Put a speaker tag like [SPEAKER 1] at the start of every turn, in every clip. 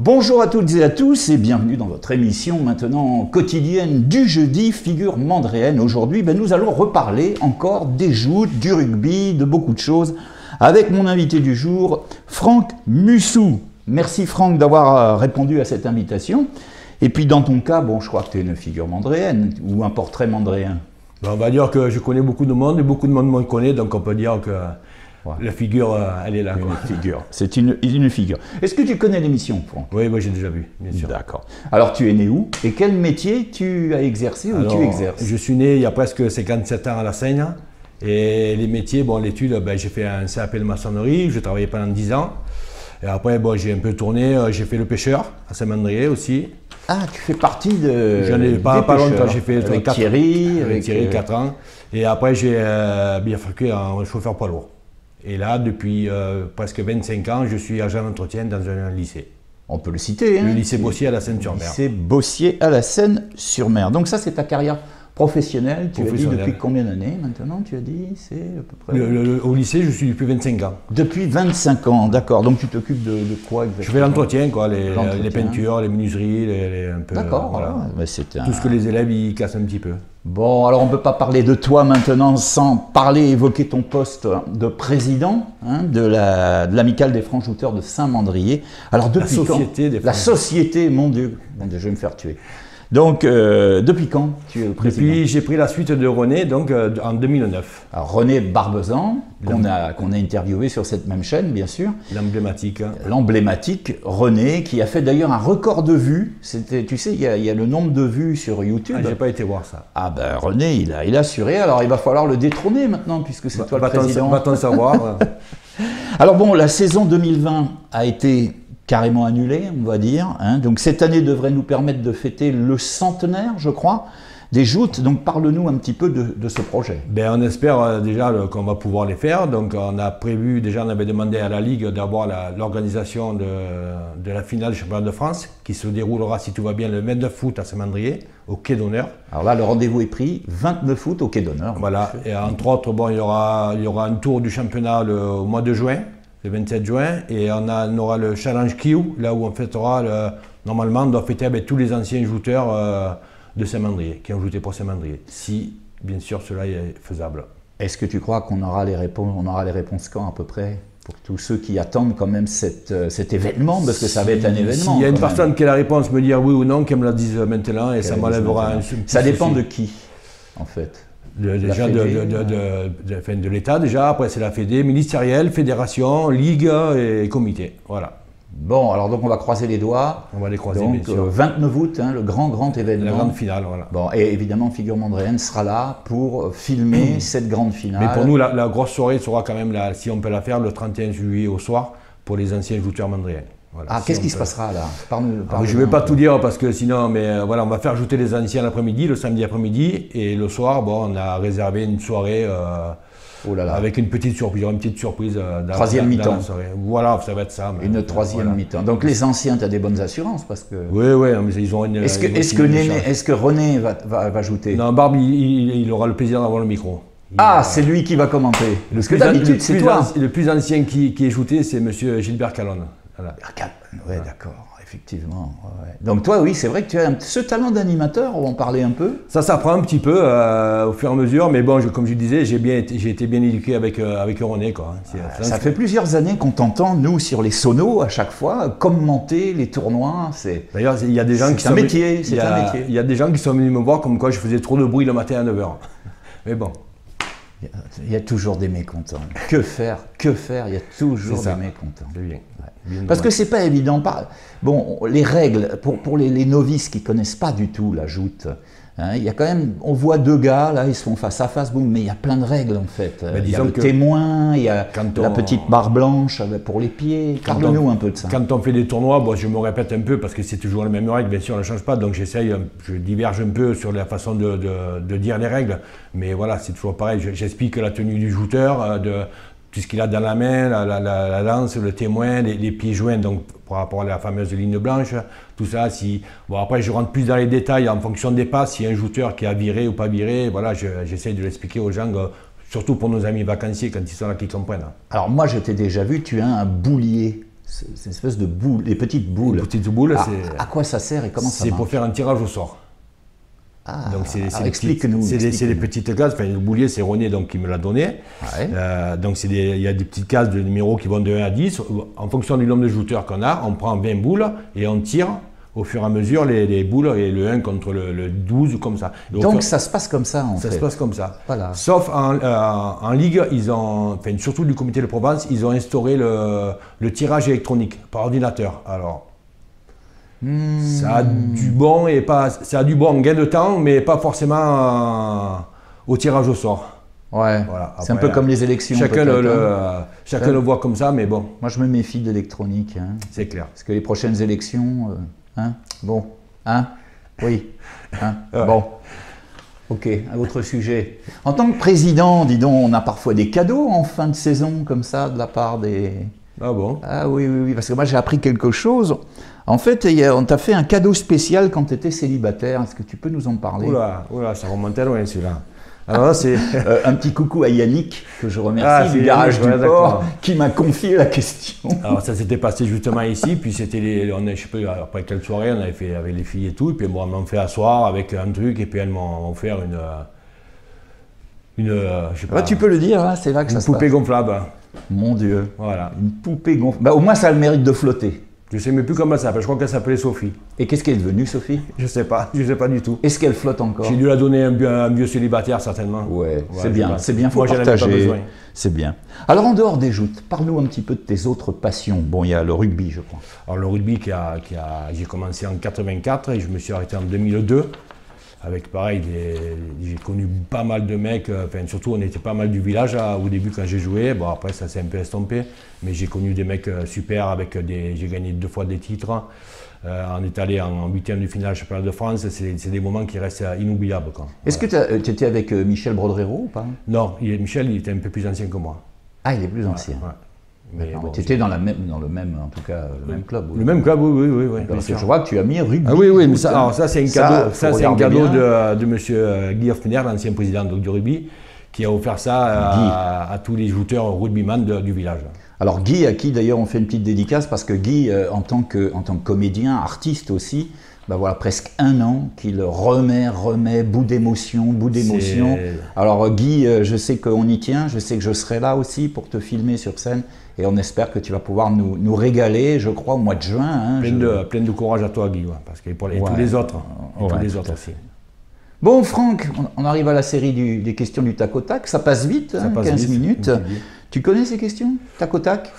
[SPEAKER 1] Bonjour à toutes et à tous et bienvenue dans votre émission maintenant quotidienne du jeudi Figure Mandréenne. Aujourd'hui, nous allons reparler encore des joutes, du rugby, de beaucoup de choses avec mon invité du jour, Franck Mussou. Merci Franck d'avoir répondu à cette invitation. Et puis dans ton cas, je crois que tu es une figure mandréenne ou un portrait mandréen.
[SPEAKER 2] On va dire que je connais beaucoup de monde et beaucoup de monde me connaît, donc on peut dire que la figure, elle est là.
[SPEAKER 1] Une figure, c'est une figure. Est-ce que tu connais l'émission, Franck?
[SPEAKER 2] Oui, moi j'ai déjà vu, bien sûr.
[SPEAKER 1] D'accord. Alors tu es né où? Et quel métier tu as exercé ou tu exerces?
[SPEAKER 2] Je suis né il y a presque 57 ans à la Seine. Et les métiers, l'étude, j'ai fait un CAP de maçonnerie, je travaillais pendant 10 ans. Et après, j'ai un peu tourné, j'ai fait le pêcheur à Saint-Mandrier aussi.
[SPEAKER 1] Ah, tu fais partie de.
[SPEAKER 2] J'en ai pas longtemps, j'ai fait
[SPEAKER 1] avec Thierry.
[SPEAKER 2] Avec Thierry, 4 ans. Et après, j'ai bifurqué en chauffeur poids lourd. Et là, depuis presque 25 ans, je suis agent d'entretien dans un lycée.
[SPEAKER 1] On peut le citer.
[SPEAKER 2] Le lycée Bossier à la Seine-sur-Mer.
[SPEAKER 1] Lycée Bossier à la Seine-sur-Mer. Donc ça, c'est ta carrière professionnelle. Tu as dit depuis combien d'années maintenant? Tu as dit c'est à peu près.
[SPEAKER 2] Au lycée, je suis depuis 25 ans.
[SPEAKER 1] Depuis 25 ans, d'accord. Donc tu t'occupes de quoi exactement?
[SPEAKER 2] Je fais l'entretien, les peintures, les menuiseries, un peu.
[SPEAKER 1] D'accord,
[SPEAKER 2] voilà.
[SPEAKER 1] Tout
[SPEAKER 2] ce que les élèves ils cassent un petit peu.
[SPEAKER 1] Bon, alors on ne peut pas parler de toi maintenant sans évoquer ton poste de président de l'Amicale des Francs-Jouteurs de Saint-Mandrier. Alors depuis la société, mon Dieu, je vais me faire tuer. Donc, depuis quand tu es président?
[SPEAKER 2] Depuis, j'ai pris la suite de René, donc en 2009.
[SPEAKER 1] Alors, René Barbezan, qu'on a interviewé sur cette même chaîne, bien sûr.
[SPEAKER 2] L'emblématique.
[SPEAKER 1] L'emblématique René, qui a fait d'ailleurs un record de vues. Tu sais, il y a le nombre de vues sur YouTube.
[SPEAKER 2] Ah, j'ai pas été voir ça.
[SPEAKER 1] Ah ben, René, il a assuré. Alors, il va falloir le détrôner maintenant, puisque c'est toi le président.
[SPEAKER 2] Va-t-on savoir.
[SPEAKER 1] Alors bon, la saison 2020 a été carrément annulé, on va dire. Donc cette année devrait nous permettre de fêter le centenaire, je crois, des joutes. Donc parle-nous un petit peu de ce projet.
[SPEAKER 2] On espère déjà qu'on va pouvoir les faire. Donc on a prévu, déjà on avait demandé à la Ligue d'avoir l'organisation de la finale du championnat de France, qui se déroulera, si tout va bien, le 29 août à Saint-Mandrier, au Quai d'Honneur.
[SPEAKER 1] Alors là, le rendez-vous est pris, 29 août au Quai d'Honneur.
[SPEAKER 2] Voilà, et entre autres, il y aura un tour du championnat au mois de juin, le 27 juin, et on aura le Challenge Kiou, là où on fêtera, normalement, on doit fêter avec tous les anciens jouteurs de Saint-Mandrier, qui ont joué pour Saint-Mandrier, si, bien sûr, cela est faisable.
[SPEAKER 1] Est-ce que tu crois qu'on aura les réponses quand, à peu près, pour tous ceux qui attendent quand même cet événement, parce que ça va être un événement?
[SPEAKER 2] S'il y a une personne qui a la réponse, me dire oui ou non, qu'elle me la dise maintenant, et ça m'enlèvera un petit souci.
[SPEAKER 1] Ça dépend de qui, en fait?
[SPEAKER 2] Déjà de l'État, déjà, après c'est la Fédé, ministérielle, fédération, ligue et comité, voilà.
[SPEAKER 1] Bon, alors donc on va croiser les doigts.
[SPEAKER 2] On va les croiser,
[SPEAKER 1] donc,
[SPEAKER 2] bien sûr.
[SPEAKER 1] 29 août, le grand événement.
[SPEAKER 2] La grande finale, voilà.
[SPEAKER 1] Bon, et évidemment, Figure Mandréenne sera là pour filmer cette grande finale.
[SPEAKER 2] Mais pour nous, la grosse soirée sera quand même, si on peut la faire, le 31 juillet au soir, pour les anciens jouteurs mandréens. Voilà,
[SPEAKER 1] ah, qu'est-ce qui se passera là?
[SPEAKER 2] Je ne vais pas tout dire parce que sinon, voilà, on va faire jouer les anciens l'après-midi, le samedi après-midi, et le soir, on a réservé une soirée avec une petite surprise, il y aura une petite surprise
[SPEAKER 1] troisième mi-temps.
[SPEAKER 2] Voilà, ça va être ça.
[SPEAKER 1] Une troisième mi-temps. Donc les anciens, tu as des bonnes assurances parce que.
[SPEAKER 2] Oui, mais ils ont une.
[SPEAKER 1] Est-ce que René va jouer?
[SPEAKER 2] Non, Barbe, il aura le plaisir d'avoir le micro.
[SPEAKER 1] C'est lui qui va commenter. Parce que d'habitude, c'est toi.
[SPEAKER 2] Le plus ancien qui est joué, c'est M. Gilbert Calonne. Voilà.
[SPEAKER 1] Oui, d'accord, effectivement. Ouais. Donc toi, oui, c'est vrai que tu as ce talent d'animateur, on va en parler un peu.
[SPEAKER 2] Ça s'apprend un petit peu au fur et à mesure, mais bon, comme je disais, j'ai été bien éduqué avec René.
[SPEAKER 1] Ça fait plusieurs années qu'on t'entend, nous, sur les sonos, à chaque fois, commenter les tournois.
[SPEAKER 2] D'ailleurs, il y a des gens qui sont...
[SPEAKER 1] métier, c'est un métier.
[SPEAKER 2] Il y a des gens qui sont venus me voir comme quoi je faisais trop de bruit le matin à 9 h. Mais bon.
[SPEAKER 1] Il y a toujours des mécontents. Que faire? Il y a toujours des mécontents.
[SPEAKER 2] C'est bien.
[SPEAKER 1] Ouais. Parce que c'est pas évident. Bon, les règles, pour les novices qui connaissent pas du tout la joute, il y a quand même, on voit deux gars, là, ils se font face à face, boum, mais il y a plein de règles en fait. Il y a le témoin, il y a la petite barre blanche pour les pieds. Parle-nous un peu de ça.
[SPEAKER 2] Quand on fait des tournois, je me répète un peu parce que c'est toujours les mêmes règles, bien sûr, on ne change pas, donc je diverge un peu sur la façon de dire les règles, mais voilà, c'est toujours pareil, j'explique la tenue du jouteur, tout ce qu'il a dans la main, la lance, le témoin, les pieds joints, donc par rapport à la fameuse ligne blanche, tout ça. Après, je rentre plus dans les détails en fonction des passes, s'il y a un joueur qui a viré ou pas viré, voilà, j'essaie de l'expliquer aux gens, surtout pour nos amis vacanciers quand ils sont là, qui comprennent.
[SPEAKER 1] Alors moi, je t'ai déjà vu, tu as un boulier. C'est une espèce de boule, des petites boules.
[SPEAKER 2] Les petites boules,
[SPEAKER 1] À quoi ça sert et comment ça marche?
[SPEAKER 2] C'est pour faire un tirage au sort.
[SPEAKER 1] Ah,
[SPEAKER 2] donc
[SPEAKER 1] explique-nous.
[SPEAKER 2] C'est des petites cases, enfin le boulier c'est René donc, qui me l'a donné.
[SPEAKER 1] Ouais.
[SPEAKER 2] Donc il y a des petites cases de numéros qui vont de 1 à 10. En fonction du nombre de jouteurs qu'on a, on prend 20 boules et on tire au fur et à mesure les boules et le 1 contre le 12 comme ça.
[SPEAKER 1] Donc ça se passe comme ça en fait.
[SPEAKER 2] Ça se passe comme ça.
[SPEAKER 1] Voilà.
[SPEAKER 2] Sauf en Ligue, ils ont, enfin, surtout du comité de Provence, ils ont instauré le tirage électronique par ordinateur. Alors ça a du bon et pas, ça a du bon en gain de temps, mais pas forcément au tirage au sort.
[SPEAKER 1] Ouais.
[SPEAKER 2] Voilà.
[SPEAKER 1] C'est un peu comme les élections.
[SPEAKER 2] Chacun le voit comme ça, mais bon.
[SPEAKER 1] Moi, je me méfie de l'électronique. Hein.
[SPEAKER 2] C'est clair.
[SPEAKER 1] Parce que les prochaines élections, bon, oui,
[SPEAKER 2] Ouais.
[SPEAKER 1] Bon. Ok, un autre sujet. En tant que président, dis donc, on a parfois des cadeaux en fin de saison, comme ça, de la part des...
[SPEAKER 2] Ah bon?
[SPEAKER 1] Ah oui, parce que moi j'ai appris quelque chose. En fait, on t'a fait un cadeau spécial quand tu étais célibataire. Est-ce que tu peux nous en parler?
[SPEAKER 2] Oula, ça remontait loin celui-là. Alors c'est
[SPEAKER 1] un petit coucou à Yannick, que je remercie, du garage du port, qui m'a confié la question.
[SPEAKER 2] Alors ça s'était passé justement ici, puis c'était, je sais pas, après quelle soirée, on avait fait avec les filles et tout, et puis bon, elles m'ont fait asseoir avec un truc, et puis elles m'ont offert je sais pas,
[SPEAKER 1] tu peux le dire, hein, c'est là que ça se passe.
[SPEAKER 2] Une poupée gonflable.
[SPEAKER 1] Mon Dieu.
[SPEAKER 2] Voilà.
[SPEAKER 1] Une poupée gonflable. Bah, au moins, ça a le mérite de flotter.
[SPEAKER 2] Je ne sais même plus comment elle s'appelle, je crois qu'elle s'appelait Sophie.
[SPEAKER 1] Et qu'est-ce qu'elle est devenue, Sophie?
[SPEAKER 2] Je sais pas du tout.
[SPEAKER 1] Est-ce qu'elle flotte encore?
[SPEAKER 2] J'ai dû la donner à un vieux célibataire, certainement.
[SPEAKER 1] Ouais, c'est bien, faut
[SPEAKER 2] moi,
[SPEAKER 1] partager.
[SPEAKER 2] Pas besoin.
[SPEAKER 1] C'est bien. Alors, en dehors des joutes, parle-nous un petit peu de tes autres passions. Bon, il y a le rugby, je crois.
[SPEAKER 2] Alors, le rugby, j'ai commencé en 84 et je me suis arrêté en 2002. Avec pareil, j'ai connu pas mal de mecs, enfin surtout on était pas mal du village au début quand j'ai joué, bon après ça s'est un peu estompé, mais j'ai connu des mecs super, j'ai gagné 2 fois des titres, on est allé en 8e de finale championnat de France, c'est des moments qui restent inoubliables.
[SPEAKER 1] Est-ce que tu étais avec Michel Brodrero ou pas?
[SPEAKER 2] Non, Michel il était un peu plus ancien que moi.
[SPEAKER 1] Ah, il est plus ancien.
[SPEAKER 2] Ouais. Mais
[SPEAKER 1] bon, tu étais dans le même club. Oui.
[SPEAKER 2] Le même club, oui.
[SPEAKER 1] Parce que je vois que tu as mis rugby.
[SPEAKER 2] Ah oui, mais ça c'est un cadeau, c'est un cadeau de M. Guy Hoffner, l'ancien président du rugby, qui a offert ça à tous les jouteurs rugbyman du village.
[SPEAKER 1] Alors Guy, à qui d'ailleurs on fait une petite dédicace, parce que Guy, en tant que comédien, artiste aussi, ben voilà, presque 1 an qu'il remet, bout d'émotion. Alors Guy, je sais qu'on y tient, je sais que je serai là aussi pour te filmer sur scène, et on espère que tu vas pouvoir nous régaler, je crois, au mois de juin. Hein,
[SPEAKER 2] plein de courage à toi, Guy, parce que tous les autres, tous les autres aussi.
[SPEAKER 1] Bon, Franck, on arrive à la série des questions du tac au tac, ça passe vite, 15 minutes. Tu connais ces questions, tac au tac?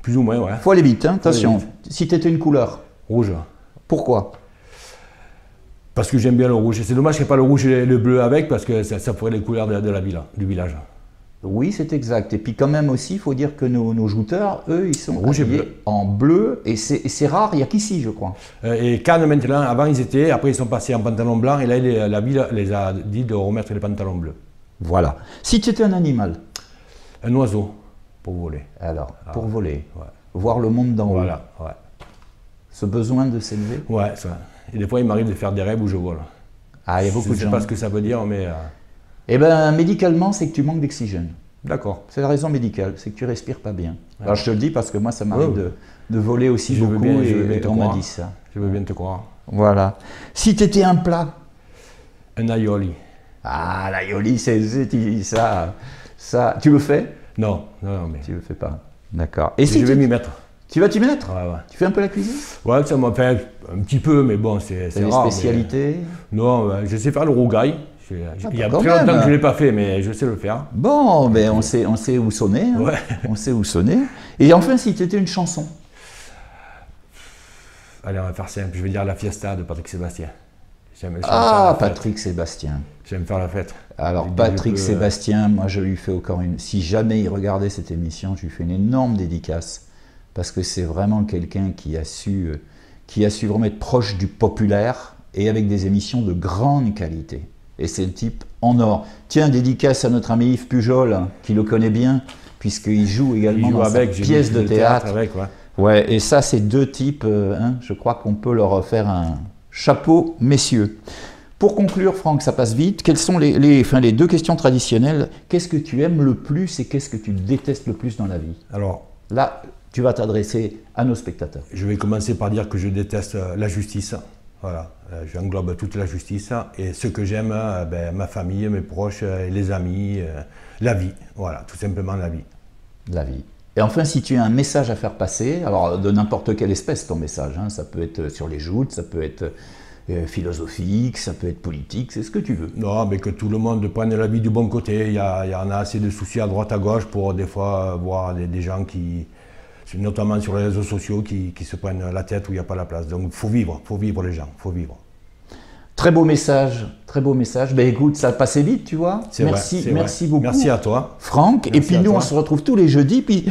[SPEAKER 2] Plus ou moins, ouais.
[SPEAKER 1] Faut aller vite, hein, attention. Si tu étais une couleur?
[SPEAKER 2] Rouge.
[SPEAKER 1] Pourquoi?
[SPEAKER 2] Parce que j'aime bien le rouge. C'est dommage qu'il n'y ait pas le rouge et le bleu avec, parce que ça ferait les couleurs de la ville, du village.
[SPEAKER 1] Oui, c'est exact. Et puis quand même aussi, il faut dire que nos jouteurs, eux, ils sont
[SPEAKER 2] rouge et bleu.
[SPEAKER 1] En bleu, et c'est rare, il n'y a qu'ici, je crois.
[SPEAKER 2] Et Cannes maintenant, avant ils étaient, après ils sont passés en pantalon blanc, et là la ville les a dit de remettre les pantalons bleus.
[SPEAKER 1] Voilà. Si tu étais un animal?
[SPEAKER 2] Un oiseau, pour voler.
[SPEAKER 1] Alors, pour voler,
[SPEAKER 2] ouais.
[SPEAKER 1] Voir le monde d'en haut.
[SPEAKER 2] Voilà, ouais.
[SPEAKER 1] Ce besoin de s'élever?
[SPEAKER 2] Ouais, ça. Et des fois il m'arrive de faire des rêves où je vole.
[SPEAKER 1] Ah, il y a beaucoup de gens.
[SPEAKER 2] Je ne sais pas ce que ça veut dire, mais...
[SPEAKER 1] Eh bien, médicalement, c'est que tu manques d'oxygène.
[SPEAKER 2] D'accord.
[SPEAKER 1] C'est la raison médicale, c'est que tu respires pas bien. Alors je te le dis parce que moi ça m'arrive de voler aussi beaucoup et on m'a dit ça.
[SPEAKER 2] Je veux bien te croire.
[SPEAKER 1] Voilà. Si tu étais un plat?
[SPEAKER 2] Un aioli.
[SPEAKER 1] Ah, l'aioli, ça. Tu le fais?
[SPEAKER 2] Non, mais...
[SPEAKER 1] Tu le fais pas. D'accord. Et si
[SPEAKER 2] je vais m'y mettre.
[SPEAKER 1] Tu vas t'y mettre?
[SPEAKER 2] Ouais.
[SPEAKER 1] Tu fais un peu la cuisine?
[SPEAKER 2] Ouais, ça m'a fait un petit peu, mais bon, c'est rare.
[SPEAKER 1] Des spécialités?
[SPEAKER 2] Non, je sais faire le rougail. Il y a très longtemps que je ne l'ai pas fait, mais je sais le faire.
[SPEAKER 1] Bon, ben on sait où sonner. Hein.
[SPEAKER 2] Ouais.
[SPEAKER 1] On sait où sonner. Et enfin, si tu étais une chanson?
[SPEAKER 2] Allez, on va faire simple. Je vais dire La Fiesta de Patrick Sébastien.
[SPEAKER 1] Patrick Sébastien.
[SPEAKER 2] J'aime faire la fête.
[SPEAKER 1] Alors, Patrick Sébastien, moi je lui fais encore une... Si jamais il regardait cette émission, je lui fais une énorme dédicace. Parce que c'est vraiment quelqu'un qui a su vraiment être proche du populaire et avec des émissions de grande qualité. Et c'est le type en or. Tiens, dédicace à notre ami Yves Pujol, qui le connaît bien, puisqu'il joue également dans sa pièce de théâtre. Ouais, et ça, c'est 2 types, je crois qu'on peut leur faire un chapeau, messieurs. Pour conclure, Franck, ça passe vite. Quelles sont les 2 questions traditionnelles? Qu'est-ce que tu aimes le plus et qu'est-ce que tu détestes le plus dans la vie?
[SPEAKER 2] Alors,
[SPEAKER 1] là, tu vas t'adresser à nos spectateurs?
[SPEAKER 2] Je vais commencer par dire que je déteste la justice. Voilà, j'englobe toute la justice. Et ce que j'aime, ma famille, mes proches, les amis, la vie. Voilà, tout simplement la vie.
[SPEAKER 1] La vie. Et enfin, si tu as un message à faire passer, alors de n'importe quelle espèce ton message, hein, ça peut être sur les joutes, ça peut être philosophique, ça peut être politique, c'est ce que tu veux.
[SPEAKER 2] Non, mais que tout le monde prenne la vie du bon côté. Il y en a assez de soucis à droite à gauche pour des fois voir des gens qui, notamment sur les réseaux sociaux, qui se prennent la tête où il n'y a pas la place. Donc il faut vivre les gens, il faut vivre.
[SPEAKER 1] Très beau message, très beau message. Ben écoute, ça a passé vite, tu vois.
[SPEAKER 2] Merci
[SPEAKER 1] beaucoup.
[SPEAKER 2] Merci à toi.
[SPEAKER 1] Franck.
[SPEAKER 2] Merci
[SPEAKER 1] et puis nous,
[SPEAKER 2] toi.
[SPEAKER 1] on se retrouve tous les jeudis. Puis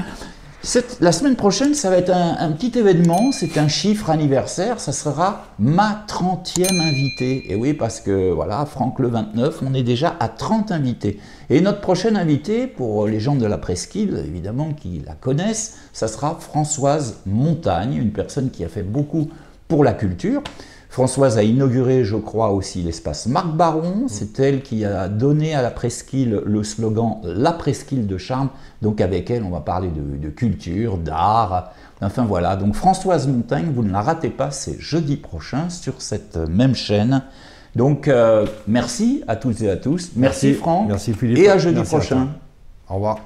[SPEAKER 1] la semaine prochaine, ça va être un petit événement. C'est un chiffre anniversaire. Ça sera ma 30e invitée. Et oui, parce que voilà, Franck le 29, on est déjà à 30 invités. Et notre prochaine invitée, pour les gens de la presqu'île, évidemment, qui la connaissent, ça sera Françoise Montagne, une personne qui a fait beaucoup pour la culture. Françoise a inauguré, je crois, aussi l'espace Marc Baron. C'est elle qui a donné à la presqu'île le slogan « La presqu'île de charme ». Donc avec elle, on va parler de culture, d'art. Enfin voilà, donc Françoise Montagne, vous ne la ratez pas, c'est jeudi prochain sur cette même chaîne. Donc merci à toutes et à tous. Merci Franck.
[SPEAKER 2] Merci Philippe.
[SPEAKER 1] Et à jeudi
[SPEAKER 2] Merci
[SPEAKER 1] prochain.
[SPEAKER 2] Au revoir.